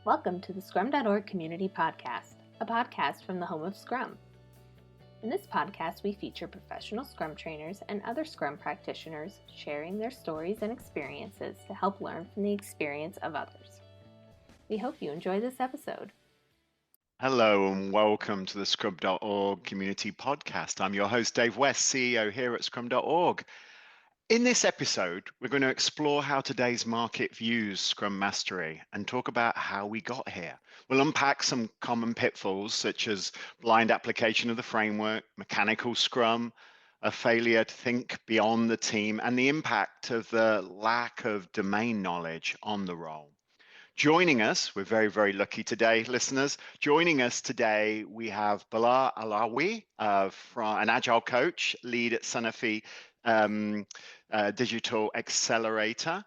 Welcome to the Scrum.org Community Podcast, a podcast from the home of Scrum. In this podcast, we feature professional Scrum trainers and other Scrum practitioners sharing their stories and experiences to help learn from the experience of others. We hope you enjoy this episode. Hello and welcome to the Scrum.org Community Podcast. I'm your host, Dave West, CEO here at Scrum.org. In this episode, we're going to explore how today's market views Scrum Mastery and talk about how we got here. We'll unpack some common pitfalls such as blind application of the framework, mechanical Scrum, a failure to think beyond the team, and the impact of the lack of domain knowledge on the role. Joining us, we're very, very lucky today, listeners. Joining us today, we have Bilal Alawiye, an Agile Coach Lead at Sanofi Digital Accelerator.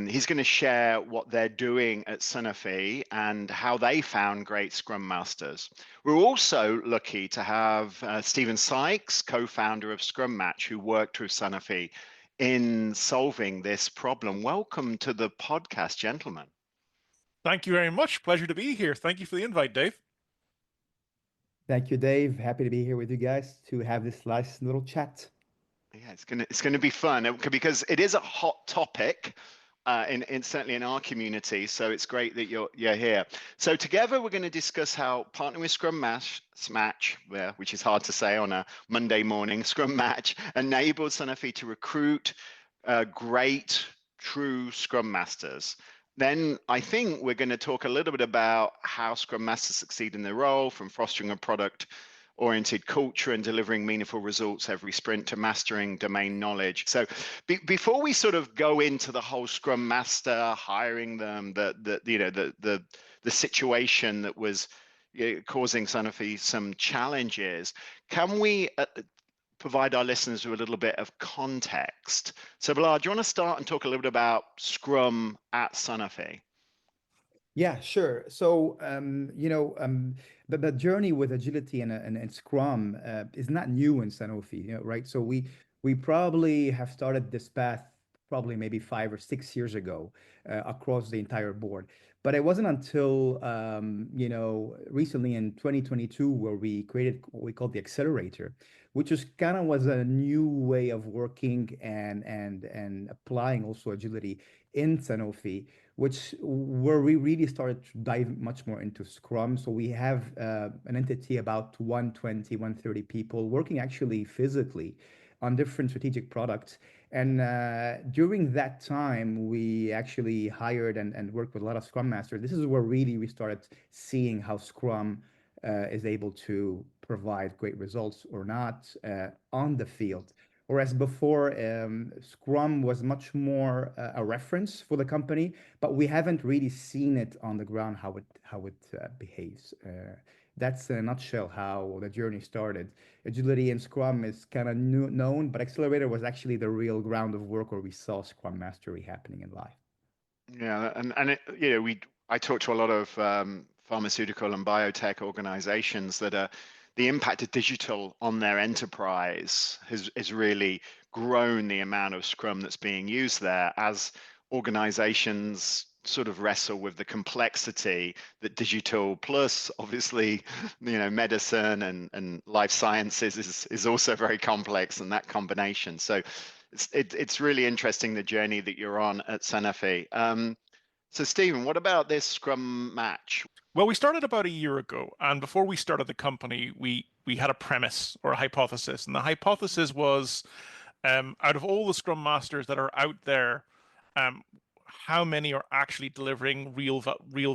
He's going to share what they're doing at Sanofi and how they found great Scrum Masters. We're also lucky to have Stephen Sykes, co-founder of Scrum Match, who worked with Sanofi in solving this problem. Welcome to the podcast, gentlemen. Thank you very much. Pleasure to be here. Thank you for the invite, Dave. Thank you, Dave. Happy to be here with you guys to have this nice little chat. Yeah, it's gonna be fun because it is a hot topic, certainly in our community. So it's great that you're here. So together we're going to discuss how partnering with Scrum Match, which is hard to say on a Monday morning, Scrum Match enabled Sanofi to recruit great, true Scrum Masters. Then I think we're going to talk a little bit about how Scrum Masters succeed in their role, from fostering a product-oriented culture and delivering meaningful results every sprint to mastering domain knowledge. So before we sort of go into the whole Scrum Master, hiring them, the situation that was causing Sanofi some challenges, can we provide our listeners with a little bit of context? So Bilal, do you want to start and talk a little bit about Scrum at Sanofi? Yeah, sure. So, the journey with agility and Scrum is not new in Sanofi, right? So we probably have started this path probably maybe 5 or 6 years ago across the entire board. But it wasn't until recently in 2022 where we created what we call the Accelerator, which was a new way of working and applying also agility in Sanofi, where we really started to dive much more into Scrum. So we have an entity about 120, 130 people working actually physically on different strategic products. And during that time, we actually hired and worked with a lot of Scrum Masters. This is where really we started seeing how Scrum is able to provide great results or not on the field. Whereas before, Scrum was much more a reference for the company, but we haven't really seen it on the ground how it behaves. That's in a nutshell how the journey started. Agility and Scrum is kind of known, but Accelerator was actually the real ground of work where we saw Scrum Mastery happening in life. Yeah, I talk to a lot of pharmaceutical and biotech organizations that the impact of digital on their enterprise has really grown the amount of Scrum that's being used there as organizations sort of wrestle with the complexity that digital plus obviously medicine and life sciences is also very complex, and that combination. So it's really interesting, the journey that you're on at Sanofi. So Stephen, what about this Scrum Match? Well, we started about a year ago, and before we started the company, we had a premise or a hypothesis, and the hypothesis was, out of all the Scrum Masters that are out there, how many are actually delivering real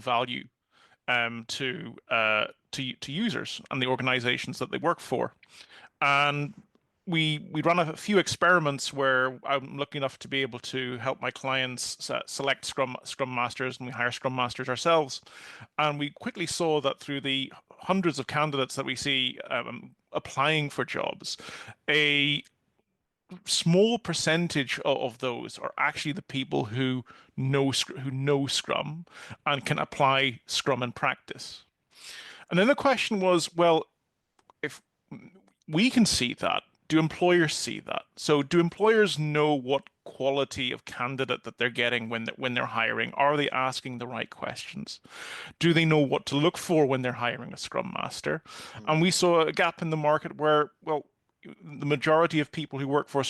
value to users and the organizations that they work for. And we run a few experiments where I'm lucky enough to be able to help my clients select Scrum Masters, and we hire Scrum Masters ourselves. And we quickly saw that through the hundreds of candidates that we see applying for jobs, a small percentage of those are actually the people who know Scrum and can apply Scrum in practice. And then the question was, well, if we can see that, do employers see that? So do employers know what quality of candidate that they're getting when they're hiring? Are they asking the right questions? Do they know what to look for when they're hiring a Scrum Master? And we saw a gap in the market where, well, the majority of people who work for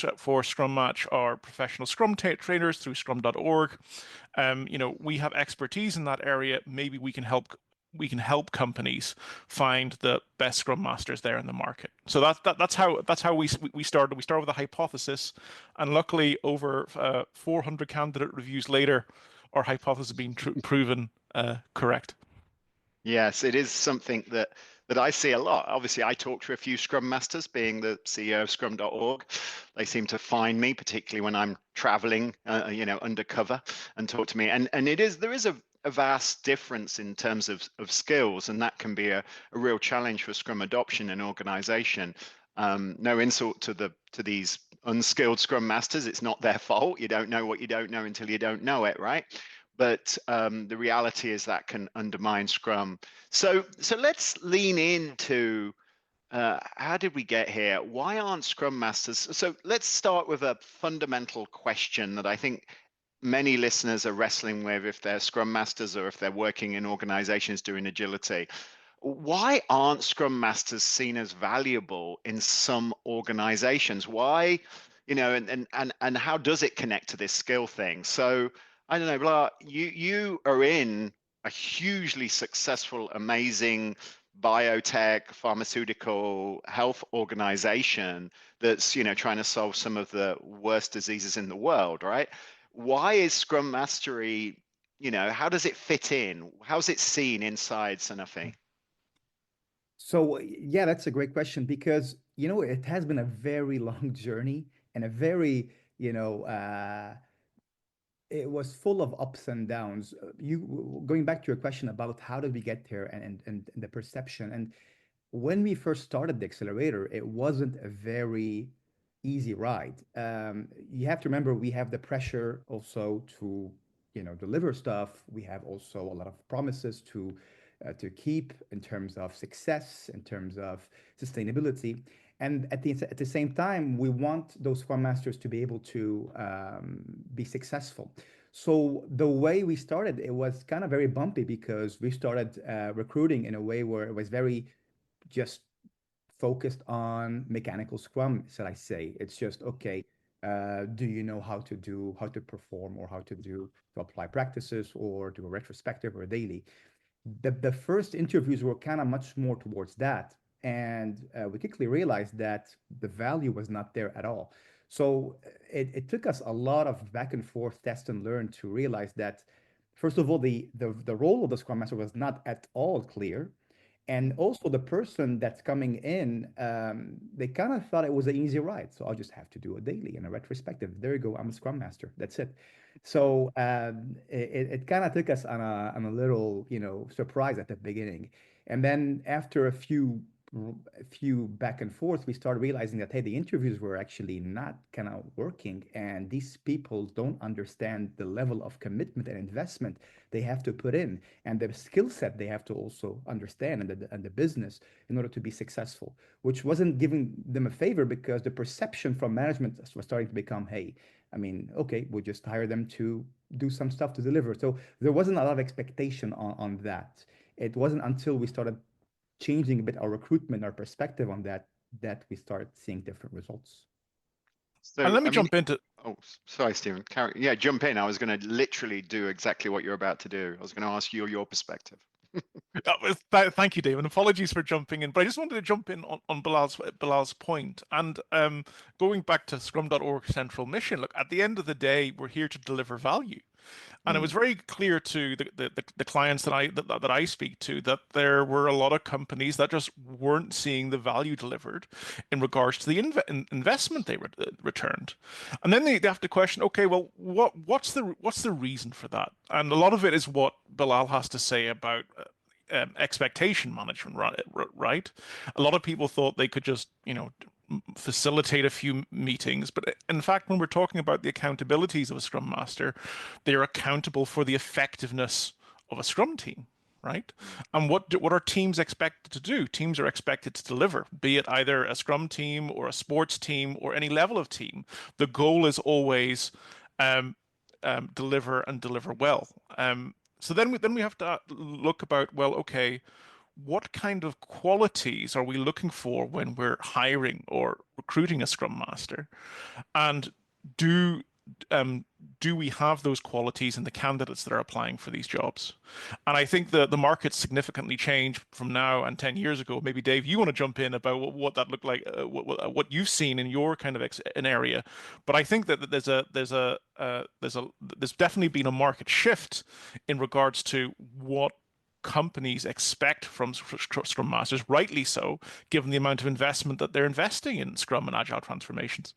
Scrum Match are professional Scrum trainers through Scrum.org. We have expertise in that area. Maybe we can help companies find the best Scrum Masters there in the market. So that's how we started. We started with a hypothesis, and luckily, over 400 candidate reviews later, our hypothesis has been proven correct. Yes, it is something that I see a lot. Obviously, I talk to a few Scrum Masters, being the CEO of Scrum.org. They seem to find me, particularly when I'm traveling, undercover, and talk to me. And there is a vast difference in terms of skills, and that can be a real challenge for Scrum adoption in organization. No insult to these unskilled Scrum Masters. It's not their fault. You don't know what you don't know until you don't know it, right? But the reality is that can undermine Scrum. So let's lean into how did we get here? Why aren't Scrum Masters? So let's start with a fundamental question that I think many listeners are wrestling with if they're Scrum Masters or if they're working in organizations doing agility. Why aren't Scrum Masters seen as valuable in some organizations? Why, and how does it connect to this skill thing? So I don't know, Bilal, you are in a hugely successful, amazing biotech, pharmaceutical, health organization that's, trying to solve some of the worst diseases in the world, right? Why is Scrum Mastery, how does it fit in? How's it seen inside Sanofi? So yeah, that's a great question because it has been a very long journey and a very it was full of ups and downs. You going back to your question about how did we get there and the perception. And when we first started the accelerator, it wasn't a very easy ride. You have to remember we have the pressure also to deliver stuff. We have also a lot of promises to keep in terms of success, in terms of sustainability. And at the same time, we want those Scrum Masters to be able to be successful. So the way we started, it was kind of very bumpy because we started recruiting in a way where it was very just focused on mechanical Scrum, shall I say. It's just, okay, do you know how to perform or to apply practices or do a retrospective or a daily? The first interviews were kind of much more towards that. And we quickly realized that the value was not there at all. So it took us a lot of back and forth test and learn to realize that, first of all, the role of the Scrum Master was not at all clear. And also the person that's coming in, they kind of thought it was an easy ride. So I'll just have to do a daily and a retrospective. There you go. I'm a Scrum Master. That's it. So it kind of took us on a little, surprise at the beginning. And then after a few back and forth, we started realizing that, hey, the interviews were actually not kind of working. And these people don't understand the level of commitment and investment they have to put in and the skill set they have to also understand and the business in order to be successful, which wasn't giving them a favor because the perception from management was starting to become, hey, I mean, okay, we'll just hire them to do some stuff to deliver. So there wasn't a lot of expectation on that. It wasn't until we started changing a bit our recruitment, our perspective on that we started seeing different results. So, and let me jump into. Oh, sorry, Stephen. Yeah, jump in. I was going to literally do exactly what you're about to do. I was going to ask you your perspective. Thank you, David. Apologies for jumping in, but I just wanted to jump in on Bilal's point. And going back to Scrum.org central mission, look, at the end of the day, we're here to deliver value. And it was very clear to the clients that I speak to that there were a lot of companies that just weren't seeing the value delivered in regards to the investment they returned. And then they have to question, okay, well, what's the reason for that? And a lot of it is what Bilal has to say about expectation management, right? A lot of people thought they could just, facilitate a few meetings, but in fact, when we're talking about the accountabilities of a Scrum Master, they are accountable for the effectiveness of a Scrum team. right? And what are teams expected to do? Teams are expected to deliver, be it either a Scrum team or a sports team or any level of team. The goal is always um, deliver and deliver well. So then we have to look about, well, okay, what kind of qualities are we looking for when we're hiring or recruiting a Scrum Master? And do do we have those qualities in the candidates that are applying for these jobs? And I think the market's significantly changed from now and 10 years ago. Maybe Dave, you want to jump in about what that looked like, what you've seen in your kind of an area. But I think that there's definitely been a market shift in regards to what companies expect from Scrum Masters, rightly so, given the amount of investment that they're investing in Scrum and Agile transformations.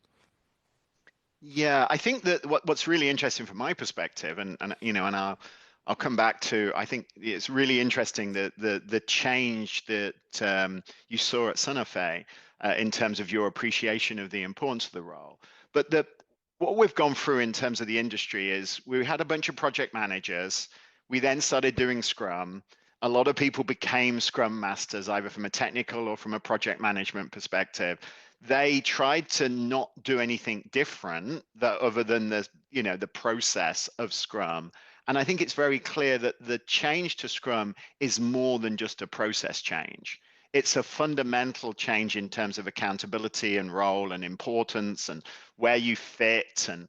Yeah, I think that what's really interesting from my perspective, and I'll come back to, I think it's really interesting that the change that you saw at Sanofi in terms of your appreciation of the importance of the role. But what we've gone through in terms of the industry is we had a bunch of project managers. We then started doing Scrum. A lot of people became Scrum Masters, either from a technical or from a project management perspective. They tried to not do anything different other than the process of Scrum. And I think it's very clear that the change to Scrum is more than just a process change. It's a fundamental change in terms of accountability and role and importance and where you fit, and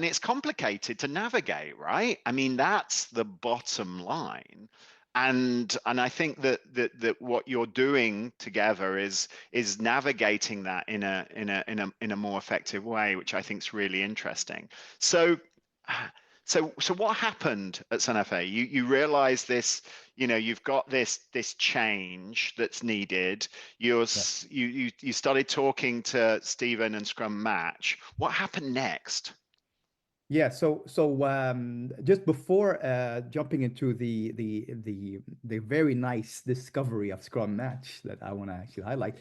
it's complicated to navigate, right? I mean, that's the bottom line. And I think that what you're doing together is navigating that in a more effective way, which I think is really interesting. So what happened at Sanofi? You realize this, you've got this change that's needed. You started talking to Stephen and Scrum Match. What happened next? Yeah, so just before jumping into the very nice discovery of Scrum Match that I want to actually highlight,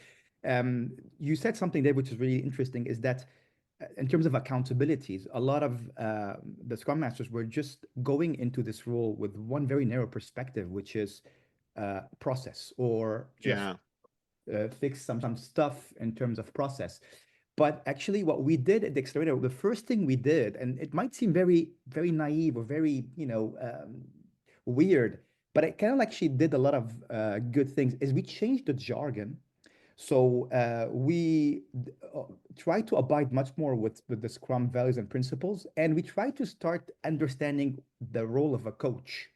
you said something there which is really interesting, is that in terms of accountabilities, a lot of the Scrum Masters were just going into this role with one very narrow perspective, which is process, or just fix some stuff in terms of process. But actually, what we did at the Accelerator, the first thing we did, and it might seem very, very naive or very, weird, but it kind of actually did a lot of good things, is we changed the jargon. So we try to abide much more with the Scrum values and principles, and we try to start understanding the role of a coach.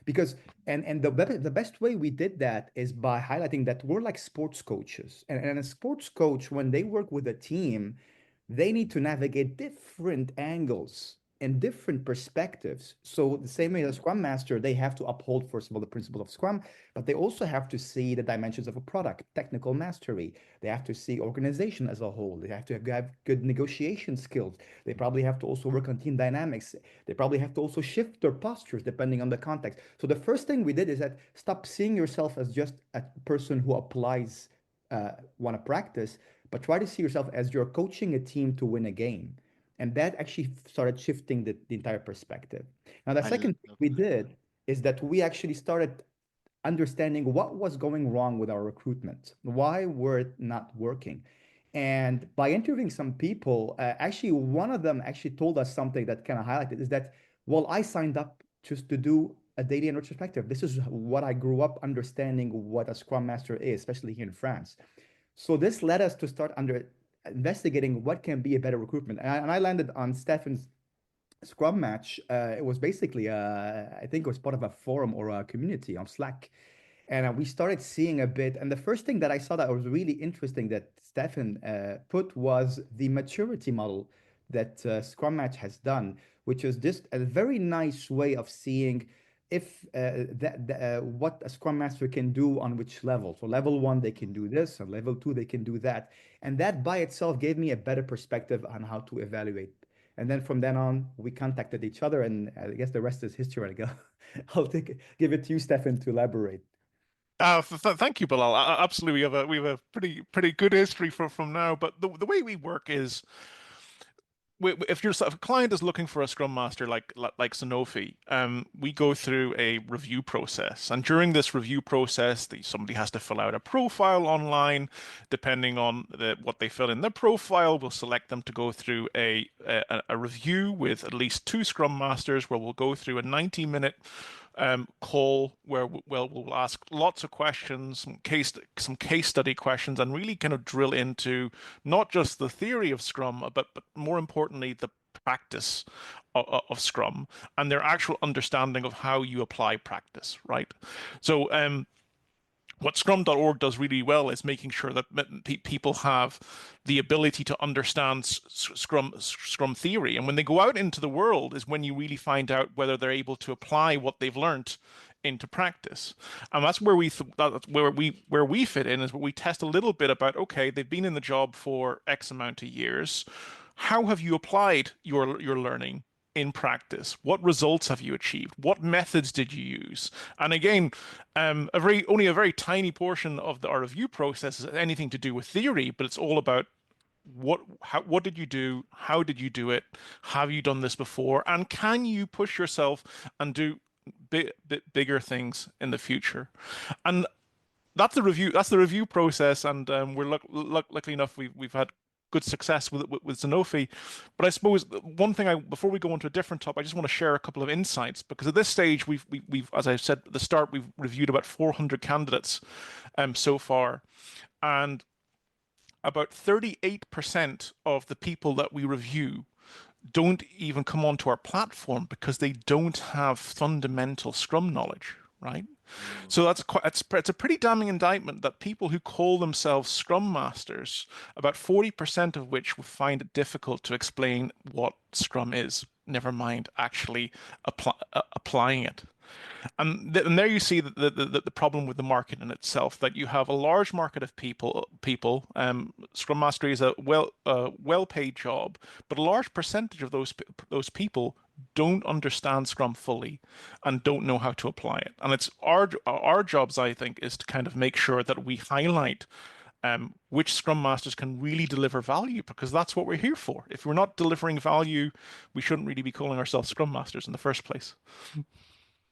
Because the best way we did that is by highlighting that we're like sports coaches, and a sports coach, when they work with a team, they need to navigate different angles and different perspectives. So the same way as a Scrum Master, they have to uphold, first of all, the principle of Scrum, but they also have to see the dimensions of a product, technical mastery. They have to see organization as a whole. They have to have good negotiation skills. They probably have to also work on team dynamics. They probably have to also shift their postures depending on the context. So the first thing we did is that stop seeing yourself as just a person who applies want to practice, but try to see yourself as you're coaching a team to win a game. And that actually started shifting the entire perspective. Now, the second thing we did is that we actually started understanding what was going wrong with our recruitment. Why were it not working? And by interviewing some people, actually, one of them actually told us something that kind of highlighted, is that, well, I signed up just to do a daily and retrospective. This is what I grew up understanding what a Scrum Master is, especially here in France. So this led us to start investigating what can be a better recruitment. And I landed on Stephen's Scrum Match. It was basically, I think it was part of a forum or a community on Slack. And we started seeing a bit. And the first thing that I saw that was really interesting that Stephen put was the maturity model that Scrum Match has done, which is just a very nice way of seeing if what a Scrum Master can do on which level. So level 1, they can do this, and level 2, they can do that. And that by itself gave me a better perspective on how to evaluate. And then from then on, we contacted each other, and I guess the rest is history. I'll give it to you, Stefan, to elaborate. Thank you, Bilal. Absolutely, we have a pretty good history from now. But the way we work is if if a client is looking for a Scrum Master like Sanofi, we go through a review process, and during this review process, somebody has to fill out a profile online. Depending on what they fill in their profile, we'll select them to go through a review with at least two Scrum Masters, where we'll go through a 90-minute call where we'll ask lots of questions, some case study questions, and really kind of drill into not just the theory of Scrum, but more importantly, the practice of Scrum and their actual understanding of how you apply practice, right? So what Scrum.org does really well is making sure that people have the ability to understand Scrum theory, and when they go out into the world is when you really find out whether they're able to apply what they've learned into practice. And that's where we fit in, is where we test a little bit about, okay, they've been in the job for X amount of years. How have you applied your learning in practice? What results have you achieved? What methods did you use? And again, only a very tiny portion of our review process is anything to do with theory, but it's all about what did you do? How did you do it? Have you done this before? And can you push yourself and do bigger things in the future? And that's the review. That's the review process, and we're luckily enough we've had good success with Sanofi. But I suppose one thing, before we go into a different topic, I just want to share a couple of insights, because at this stage we've as I said at the start, we've reviewed about 400 candidates so far, and about 38% of the people that we review don't even come onto our platform because they don't have fundamental Scrum knowledge, right? So it's a pretty damning indictment that people who call themselves Scrum Masters, about 40% of which will find it difficult to explain what Scrum is, never mind actually applying it. And there you see the problem with the market in itself, that you have a large market of people. Scrum Mastery is a well-paid job, but a large percentage of those people don't understand Scrum fully and don't know how to apply it. And it's our jobs, I think, is to kind of make sure that we highlight which Scrum Masters can really deliver value, because that's what we're here for. If we're not delivering value, we shouldn't really be calling ourselves Scrum Masters in the first place.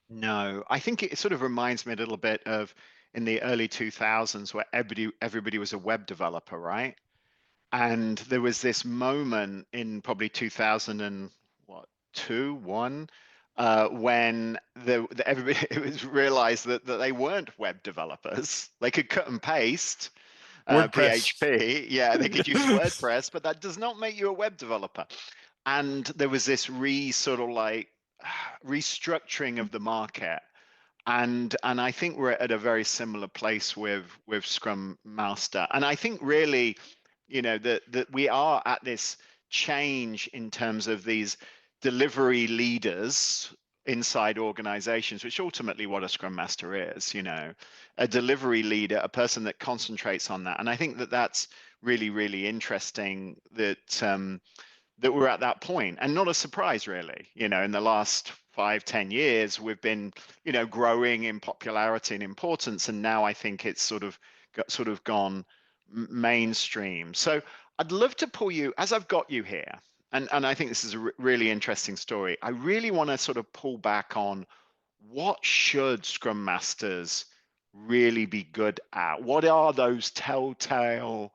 No, I think it sort of reminds me a little bit of in the early 2000s, where everybody was a web developer, right? And there was this moment in probably 2002, one, when everybody it was realized that they weren't web developers. They could cut and paste WordPress. PHP, yeah, they could use WordPress, but that does not make you a web developer. And there was this restructuring of the market, and I think we're at a very similar place with Scrum Master. And I think really, that we are at this change in terms of these delivery leaders inside organizations, which ultimately what a Scrum Master is, a delivery leader, a person that concentrates on that. And I think that that's really, really interesting that we're at that point, and not a surprise really. In the last 5-10 years we've been growing in popularity and importance, and now I think it's sort of gone mainstream. So I'd love to pull you, as I've got you here, and I think this is a really interesting story. I really want to sort of pull back on what should Scrum Masters really be good at. What are those telltale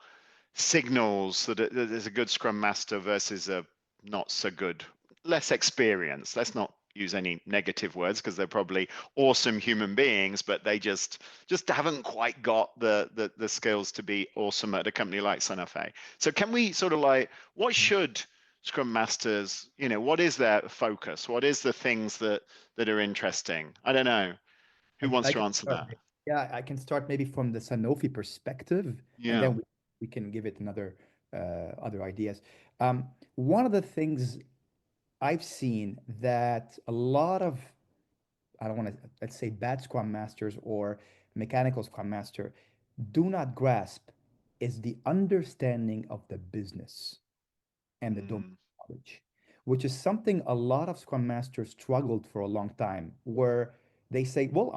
signals that there's a good Scrum Master versus a not so good, less experienced? Let's not use any negative words, because they're probably awesome human beings, but they just haven't quite got the skills to be awesome at a company like Sanofi. So can we sort of what should Scrum Masters, what is their focus? What is the things that are interesting? I don't know. Who wants I to can answer start, that? yeah, I can start maybe from the Sanofi perspective, and Yeah. then we can give it another other ideas. One of the things I've seen that a lot of, I don't want to, let's say, bad Scrum Masters or mechanical Scrum Master do not grasp is the understanding of the business and the domain Mm, knowledge, which is something a lot of Scrum Masters struggled for a long time, where they say, well,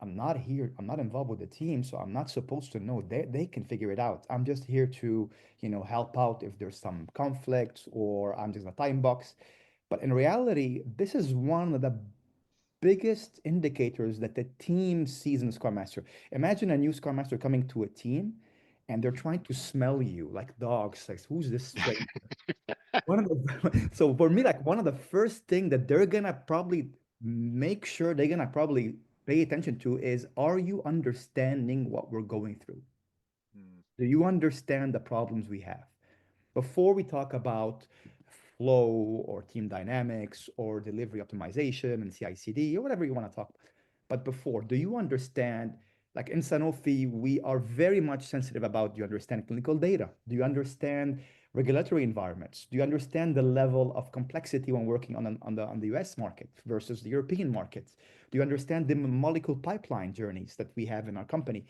I'm not here, I'm not involved with the team, so I'm not supposed to know. They can figure it out. I'm just here to, help out if there's some conflicts, or I'm just a time box. But in reality, this is one of the biggest indicators that the team sees in the Scrum Master. Imagine a new Scrum Master coming to a team and they're trying to smell you like dogs. Like, who's this stranger? One of the so for me, like one of the first thing that they're gonna probably make sure they're gonna probably pay attention to is, are you understanding what we're going through? Mm, Do you understand the problems we have? Before we talk about flow or team dynamics or delivery optimization and CI/CD or whatever you want to talk, but before, do you understand? Like in Sanofi, we are very much sensitive about, do you understand clinical data? Do you understand regulatory environments? Do you understand the level of complexity when working on the US market versus the European markets? Do you understand the molecule pipeline journeys that we have in our company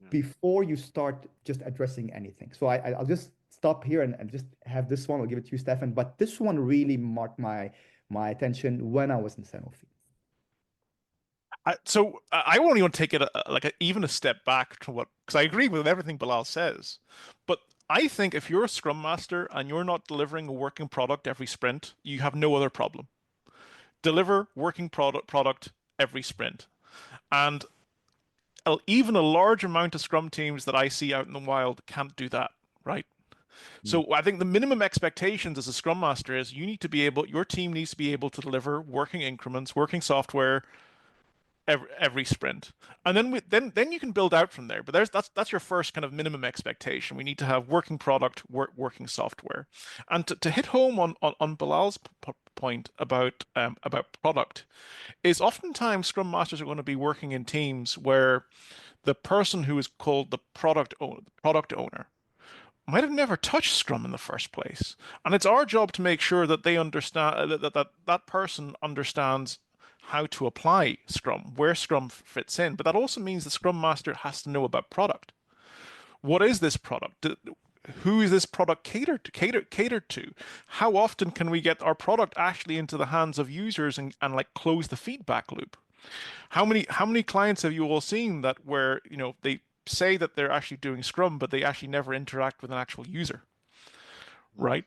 yeah. before you start just addressing anything? So I'll just stop here and just have this one. I'll give it to you, Stefan. But this one really marked my attention when I was in Sanofi. So I only want to take it even a step back to what, because I agree with everything Bilal says, but I think if you're a Scrum Master and you're not delivering a working product every sprint, you have no other problem. Deliver working product every sprint, and even a large amount of Scrum teams that I see out in the wild can't do that, right? Mm. So I think the minimum expectations as a Scrum Master is your team needs to be able to deliver working increments, working software every sprint, and then you can build out from there. But that's your first kind of minimum expectation. We need to have working product, working software, and to hit home on Bilal's point about product is oftentimes Scrum Masters are going to be working in teams where the person who is called the product owner might have never touched Scrum in the first place. And it's our job to make sure that they understand that person understands how to apply Scrum, where Scrum fits in. But that also means the Scrum Master has to know about product. What is this product? Who is this product catered to? How often can we get our product actually into the hands of users and like close the feedback loop? How many clients have you all seen that where they say that they're actually doing Scrum, but they actually never interact with an actual user, Mm, right?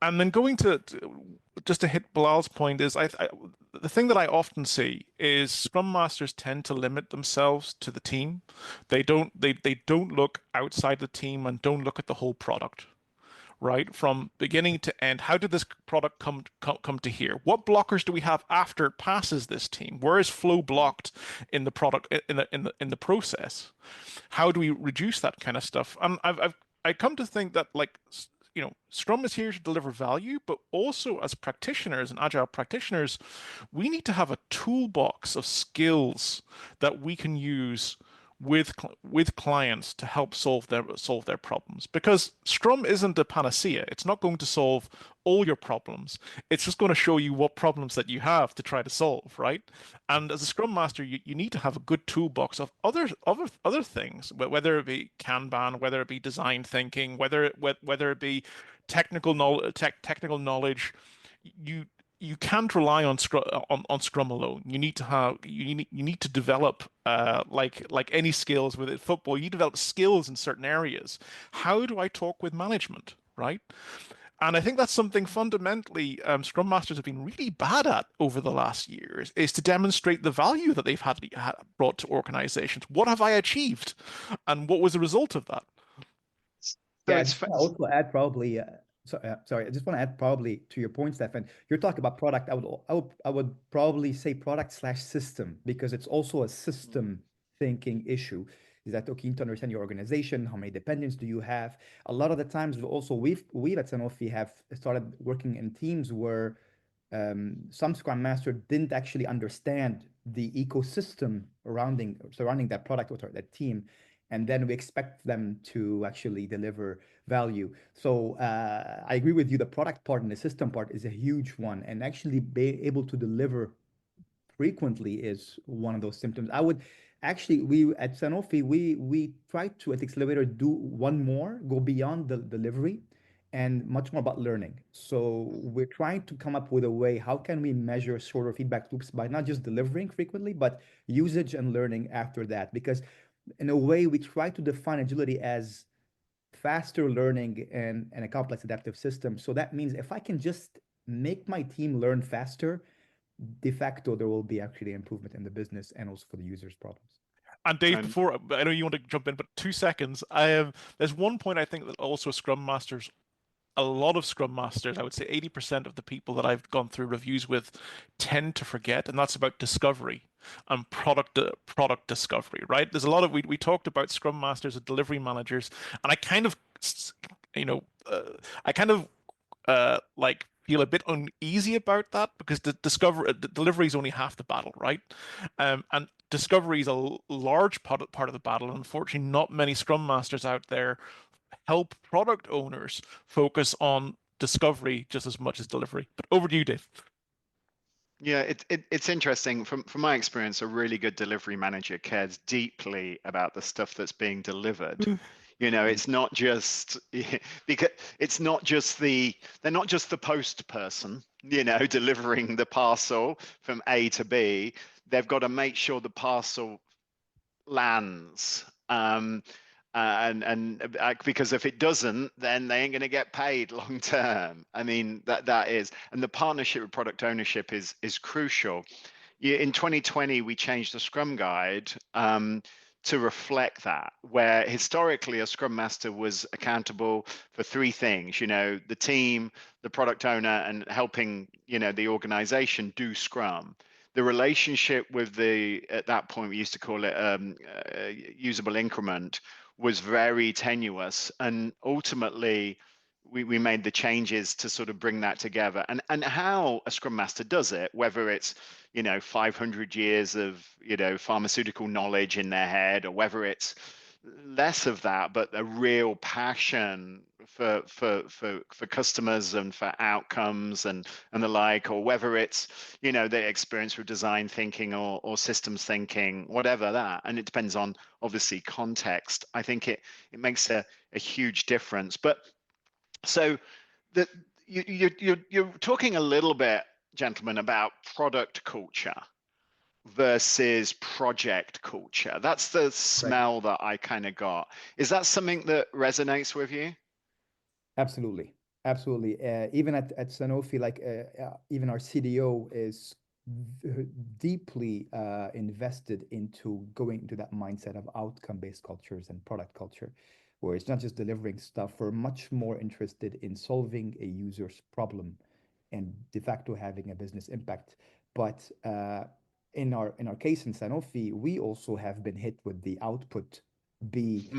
And then going just to hit Bilal's point is the thing that I often see is Scrum Masters tend to limit themselves to the team. They don't look outside the team and don't look at the whole product, right? From beginning to end. How did this product come to here? What blockers do we have after it passes this team? Where is flow blocked in the product in the process? How do we reduce that kind of stuff? And I come to think that Scrum is here to deliver value, but also as practitioners and agile practitioners, we need to have a toolbox of skills that we can use with clients to help solve their problems, because Scrum isn't a panacea. It's not going to solve all your problems. It's just going to show you what problems that you have to try to solve, right? And as a Scrum Master, you need to have a good toolbox of other things, whether it be Kanban, whether it be design thinking, whether it be technical knowledge. You you can't rely on Scrum alone. You need to develop like any skills with it. Football, you develop skills in certain areas. How do I talk with management, right? And I think that's something fundamentally Scrum Masters have been really bad at over the last years, is to demonstrate the value that they've had brought to organizations. What have I achieved, and what was the result of that? so Yeah, I it's just want to also add probably. Sorry, I just want to add probably to your point, Stefan. You're talking about product. I would probably say product slash system, because it's also a system thinking issue. Is that okay to understand your organization? How many dependents do you have? A lot of the times, also we at Sanofi have started working in teams where some Scrum Master didn't actually understand the ecosystem surrounding that product or that team, and then we expect them to actually deliver value. So I agree with you. The product part and the system part is a huge one, and actually be able to deliver frequently is one of those symptoms. I would actually, we at Sanofi, we try to at Accelerator do one more, go beyond the delivery, and much more about learning. So we're trying to come up with a way, how can we measure shorter feedback loops by not just delivering frequently, but usage and learning after that? Because in a way, we try to define agility as faster learning and a complex adaptive system. So that means if I can just make my team learn faster, de facto, there will be actually improvement in the business and also for the users' problems. And Dave, And before I know you want to jump in, but 2 seconds. There's one point I think that also Scrum Masters, a lot of Scrum Masters, I would say 80% of the people that I've gone through reviews with tend to forget, and that's about discovery and product discovery, right? There's a lot of we talked about Scrum Masters and delivery managers, and I kind of, you know, I kind of like feel a bit uneasy about that because the delivery is only half the battle, right? And discovery is a large part of the battle. Unfortunately, not many Scrum Masters out there help product owners focus on discovery just as much as delivery. But over to you, Dave. yeah, it's interesting. From my experience, a really good delivery manager cares deeply about the stuff that's being delivered. You know, it's not just because it's not just they're not just the post person, you know, delivering the parcel from A to B. They've got to make sure the parcel lands. Because if it doesn't, then they ain't going to get paid long term. I mean, that is, and the partnership with product ownership is crucial. In 2020, we changed the Scrum Guide to reflect that, where historically a Scrum Master was accountable for three things, you know, the team, the product owner, and helping, you know, the organization do Scrum. The relationship with at that point, we used to call it usable increment, was very tenuous. And ultimately, we made the changes to sort of bring that together. And how a Scrum Master does it, whether it's, you know, 500 years of, you know, pharmaceutical knowledge in their head, or whether it's less of that, but a real passion for customers and for outcomes and the like, or whether it's, you know, the experience with design thinking or systems thinking, whatever that, and it depends on obviously context. I think it makes a huge difference. But so that you're talking a little bit, gentlemen, about product culture versus project culture. That's the Right. smell that I kind of got. Is that something that resonates with you? Absolutely. Absolutely. Even at Sanofi, like even our CDO is deeply invested into going into that mindset of outcome-based cultures and product culture, where it's not just delivering stuff. We're much more interested in solving a user's problem and de facto having a business impact. But in our case in Sanofi, we also have been hit with the output B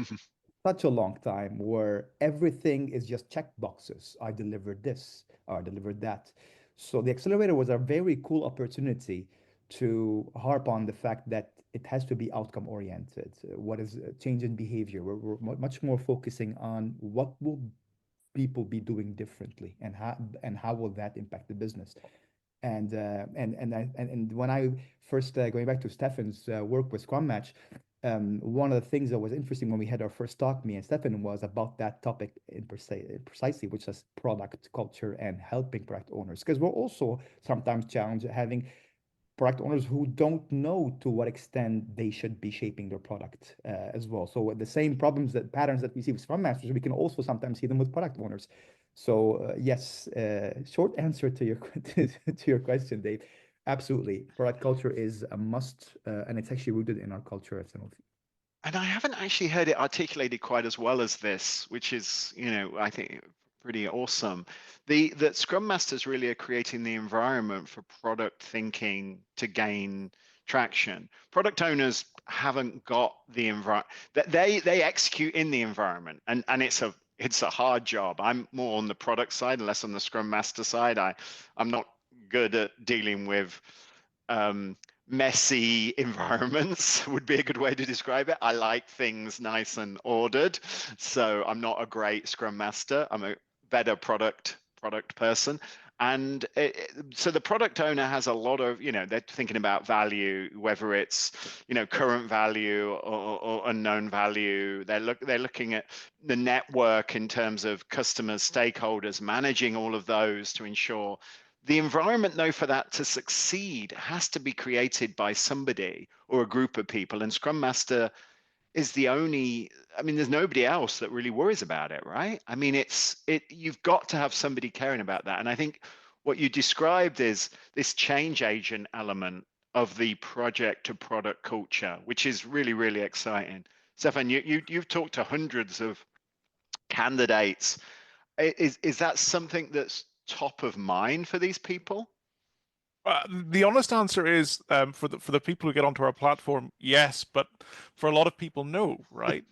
such a long time where everything is just check boxes. I delivered this, or I delivered that. So the accelerator was a very cool opportunity to harp on the fact that it has to be outcome oriented. What is change in behavior? We're much more focusing on what will people be doing differently and how will that impact the business. And when I first going back to Stefan's work with Scrum Match, one of the things that was interesting when we had our first talk, me and Stefan, was about that topic precisely, which is product culture and helping product owners. Because we're also sometimes challenged having product owners who don't know to what extent they should be shaping their product as well. So the same problems, that patterns that we see with Scrum Masters, we can also sometimes see them with product owners. So yes, short answer to your to your question, Dave. Absolutely, product culture is a must, and it's actually rooted in our culture at Sanofi. And I haven't actually heard it articulated quite as well as this, which is, you know, I think pretty awesome. That Scrum Masters really are creating the environment for product thinking to gain traction. Product owners haven't got the environment that they execute in the environment, and it's a hard job. I'm more on the product side, less on the Scrum Master side. I'm not good at dealing with messy environments would be a good way to describe it. I like things nice and ordered, so I'm not a great Scrum Master. I'm a better product person. And so the product owner has a lot of, they're thinking about value, whether it's, current value or unknown value. They're looking at the network in terms of customers, stakeholders, managing all of those to ensure the environment, though, for that to succeed has to be created by somebody or a group of people. And Scrum Master is the only, there's nobody else that really worries about it, right? You've got to have somebody caring about that. And I think what you described is this change agent element of the project to product culture, which is really, really exciting. Stefan, you've talked to hundreds of candidates. Is that something that's top of mind for these people? The honest answer is, for the people who get onto our platform, yes, but for a lot of people, no, right?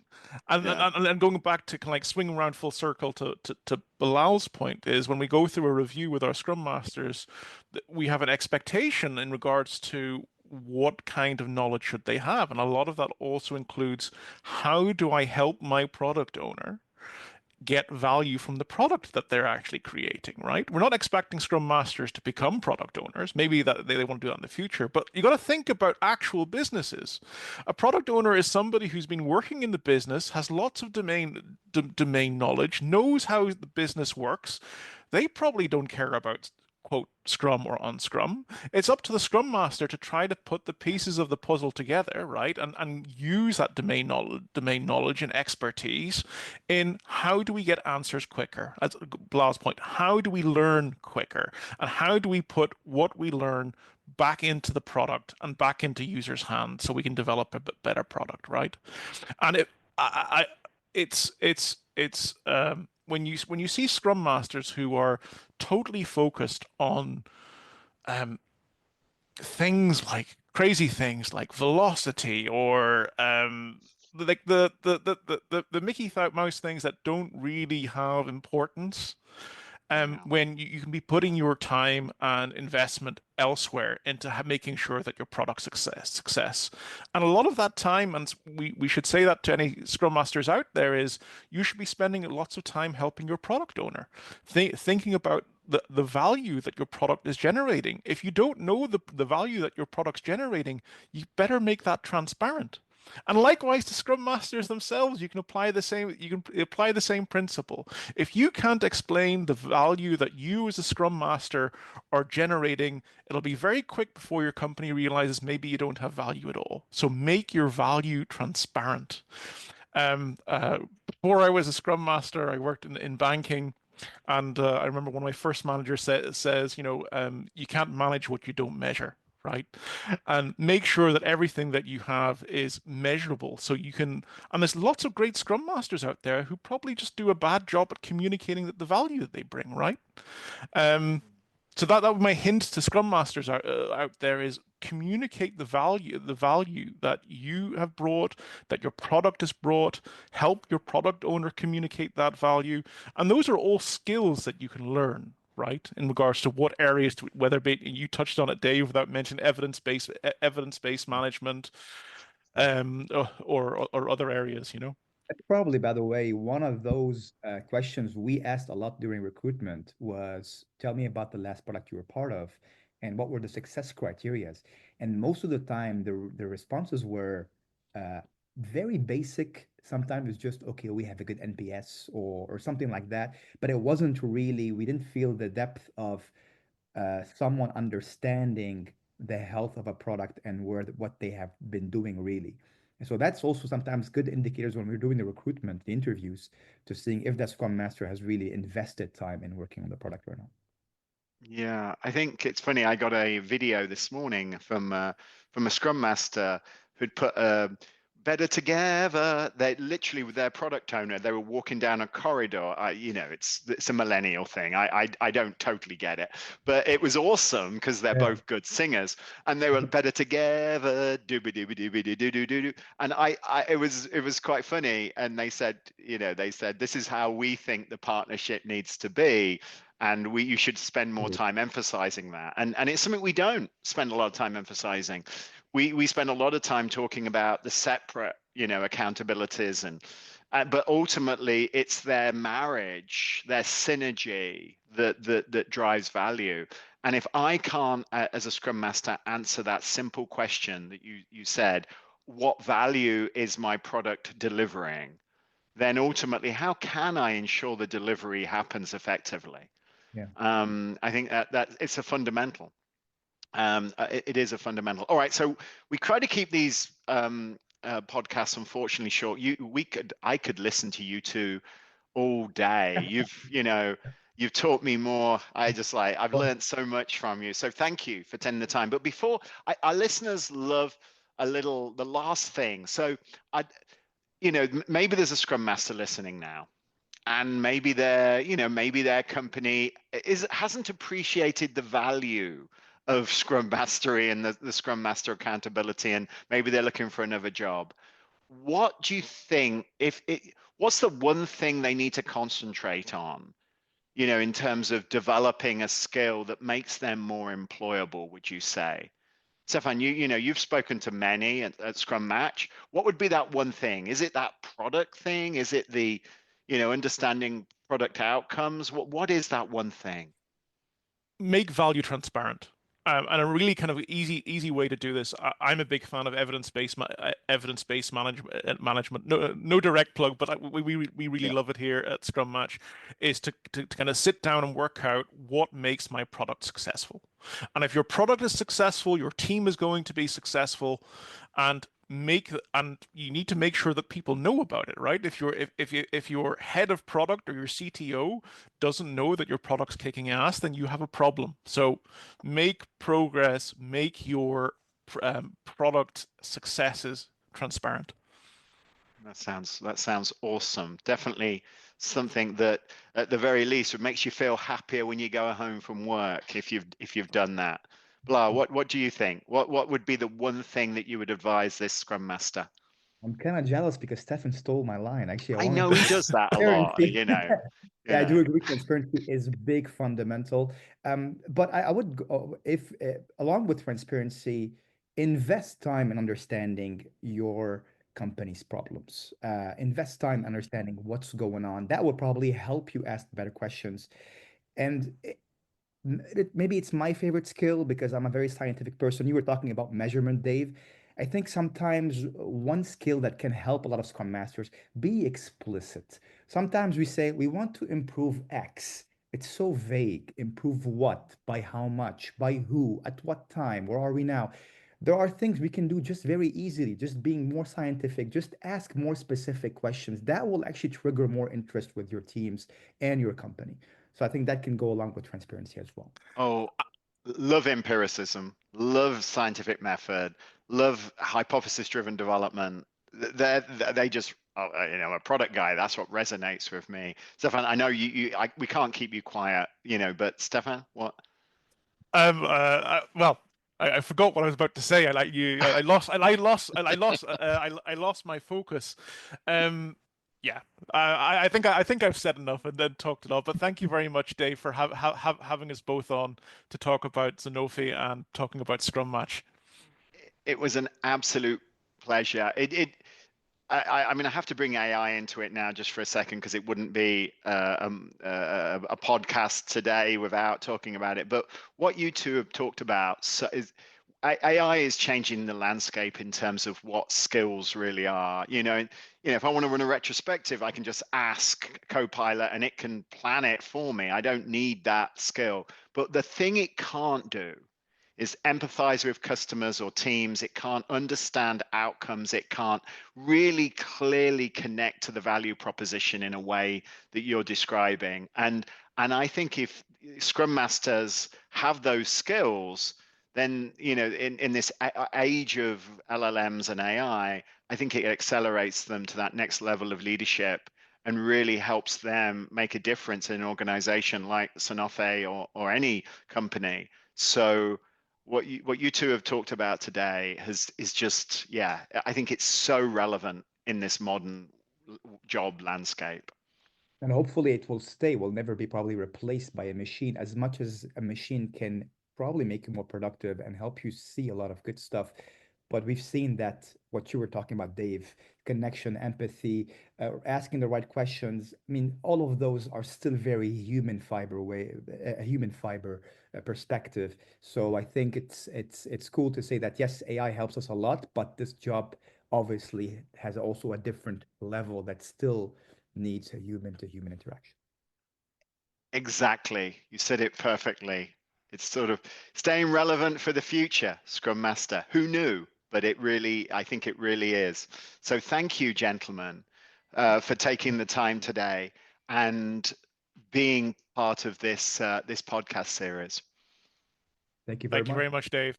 And Yeah. and going back to kind of like swing around full circle to Bilal's point is when we go through a review with our Scrum Masters, we have an expectation in regards to what kind of knowledge should they have, and a lot of that also includes how do I help my product owner get value from the product that they're actually creating, right? We're not expecting Scrum Masters to become product owners. Maybe that they want to do that in the future, but you got to think about actual businesses. A product owner is somebody who's been working in the business, has lots of domain knowledge, knows how the business works. They probably don't care about quote Scrum or unscrum. It's up to the Scrum Master to try to put the pieces of the puzzle together, right? And use that domain knowledge and expertise in how do we get answers quicker? As Bilal's point, how do we learn quicker? And how do we put what we learn back into the product and back into users' hands so we can develop a bit better product, right? And it's when you see Scrum Masters who are totally focused on things like crazy things like velocity or like the Mickey Mouse things that don't really have importance. When you can be putting your time and investment elsewhere into making sure that your product success. And a lot of that time, and we should say that to any Scrum Masters out there, is you should be spending lots of time helping your product owner, thinking about the value that your product is generating. If you don't know the value that your product's generating, you better make that transparent. And likewise to Scrum Masters themselves, you can apply the same principle. If you can't explain the value that you as a Scrum Master are generating, it'll be very quick before your company realizes maybe you don't have value at all. So make your value transparent. Before I was a Scrum Master, I worked in banking. And I remember one of my first managers says, you can't manage what you don't measure, right? And make sure that everything that you have is measurable so you can, and there's lots of great Scrum Masters out there who probably just do a bad job at communicating the value that they bring, right? So that would be my hint to Scrum Masters out there is communicate the value that you have brought, that your product has brought, help your product owner communicate that value. And those are all skills that you can learn, right? In regards to what areas, whether you touched on it, Dave, without mentioning evidence-based management, or other areas, That's probably, by the way, one of those questions we asked a lot during recruitment was, tell me about the last product you were part of and what were the success criterias. And most of the time, the responses were very basic. Sometimes it's just, okay, we have a good NPS or something like that. But it wasn't really, we didn't feel the depth of someone understanding the health of a product and what they have been doing really. And so that's also sometimes good indicators when we're doing the recruitment, the interviews, to seeing if that Scrum Master has really invested time in working on the product or not. Yeah, I think it's funny. I got a video this morning from a Scrum Master who'd put better together. They literally, with their product owner, they were walking down a corridor. It's a millennial thing. I don't totally get it, but it was awesome because they're both good singers, and they were better together. Dooby dooby dooby doo doo doo doo. And it was quite funny. And they said, this is how we think the partnership needs to be. And you should spend more time emphasizing that. And it's something we don't spend a lot of time emphasizing. We spend a lot of time talking about the separate, accountabilities but ultimately it's their marriage, their synergy that drives value. And if I can't, as a Scrum Master, answer that simple question that you said, what value is my product delivering? Then ultimately, how can I ensure the delivery happens effectively? Yeah. I think that it's a fundamental. It is a fundamental. All right, so we try to keep these podcasts unfortunately short. I could listen to you two all day. You've taught me more. I've Well, learned so much from you. So thank you for taking the time. But before our listeners love the last thing. So maybe there's a Scrum Master listening now, and maybe their company hasn't appreciated the value of Scrum Mastery and the Scrum Master accountability, and maybe they're looking for another job. What do you think, what's the one thing they need to concentrate on, in terms of developing a skill that makes them more employable, would you say? Stefan, you've spoken to many at Scrum Match. What would be that one thing? Is it that product thing? Is it the, understanding product outcomes? What is that one thing? Make value transparent. And a really kind of easy way to do this. I'm a big fan of evidence-based management. No direct plug, but we really Yeah. love it here at Scrum Match. Is to kind of sit down and work out what makes my product successful. And if your product is successful, your team is going to be successful, and you need to make sure that people know about it, right? If your head of product or your CTO doesn't know that your product's kicking ass, then you have a problem. So make progress, make your product successes transparent. That sounds awesome. Definitely something that, at the very least, makes you feel happier when you go home from work if you've done that. Blah, what do you think? What would be the one thing that you would advise this Scrum Master? I'm kind of jealous because Stefan stole my line. Actually, I I wanted know he to does that a lot, transparency. you Yeah, I do know. agree. Transparency is big, fundamental. But I would, if along with transparency, invest time in understanding your company's problems. Invest time understanding what's going on. That will probably help you ask better questions. And maybe it's my favorite skill because I'm a very scientific person. You were talking about measurement, Dave. I think sometimes one skill that can help a lot of Scrum Masters, be explicit. Sometimes we say we want to improve X. It's so vague. Improve what? By how much? By who? At what time? Where are we now? There are things we can do just very easily, just being more scientific, just ask more specific questions. That will actually trigger more interest with your teams and your company. So I think that can go along with transparency as well. Oh, love empiricism, love scientific method, love hypothesis-driven development. They just, a product guy. That's what resonates with me. Stefan, I know we can't keep you quiet, but Stefan, what? Well, I forgot what I was about to say. I lost my focus. Yeah, I think I've said enough and then talked it all. But thank you very much, Dave, for having us both on to talk about Sanofi and talking about Scrum Match. It was an absolute pleasure. I mean, I have to bring AI into it now just for a second because it wouldn't be a podcast today without talking about it. But what you two have talked about is AI is changing the landscape in terms of what skills really are. If I want to run a retrospective, I can just ask Copilot and it can plan it for me. I don't need that skill. But the thing it can't do is empathize with customers or teams. It can't understand outcomes. It can't really clearly connect to the value proposition in a way that you're describing. And I think if Scrum Masters have those skills, then in this age of LLMs and AI, I think it accelerates them to that next level of leadership and really helps them make a difference in an organization like Sanofi or any company. So what you two have talked about today is just, yeah, I think it's so relevant in this modern job landscape. And hopefully it will stay, will never be probably replaced by a machine, as much as a machine can probably make you more productive and help you see a lot of good stuff. But we've seen that what you were talking about, Dave, connection, empathy, asking the right questions. I mean, all of those are still very human fiber way, a human fiber perspective. So I think it's cool to say that yes, AI helps us a lot, but this job obviously has also a different level that still needs a human to human interaction. Exactly. You said it perfectly. It's sort of staying relevant for the future, Scrum Master. Who knew? But I think it really is. So thank you, gentlemen, for taking the time today and being part of this podcast series. Thank you very Thank you much. very much, Dave.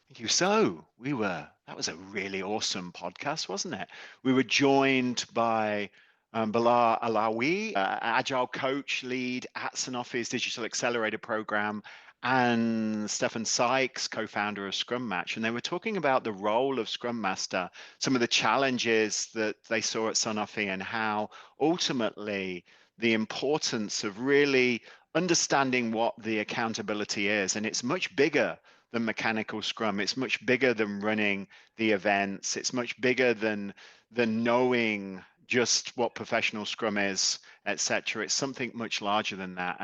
Thank you. So that was a really awesome podcast, wasn't it? We were joined by Bilal Alawiye, Agile Coach Lead at Sanofi's Digital Accelerator program, and Stephen Sykes, co-founder of Scrum Match. And they were talking about the role of Scrum Master, some of the challenges that they saw at Sanofi, and how ultimately the importance of really understanding what the accountability is. And it's much bigger than mechanical Scrum. It's much bigger than running the events. It's much bigger than knowing just what professional Scrum is, etc. It's something much larger than that.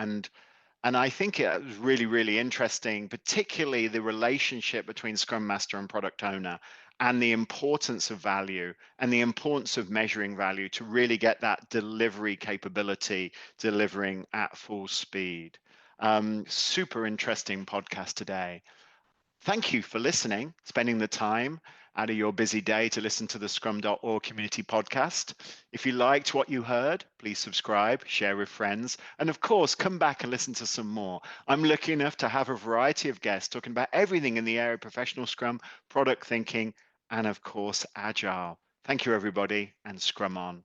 And I think it was really, really interesting, particularly the relationship between Scrum Master and product owner, and the importance of value and the importance of measuring value to really get that delivery capability, delivering at full speed. Super interesting podcast today. Thank you for listening, spending the time out of your busy day to listen to the Scrum.org community podcast. If you liked what you heard, please subscribe, share with friends, and of course, come back and listen to some more. I'm lucky enough to have a variety of guests talking about everything in the area of professional Scrum, product thinking, and of course, Agile. Thank you, everybody, and Scrum on.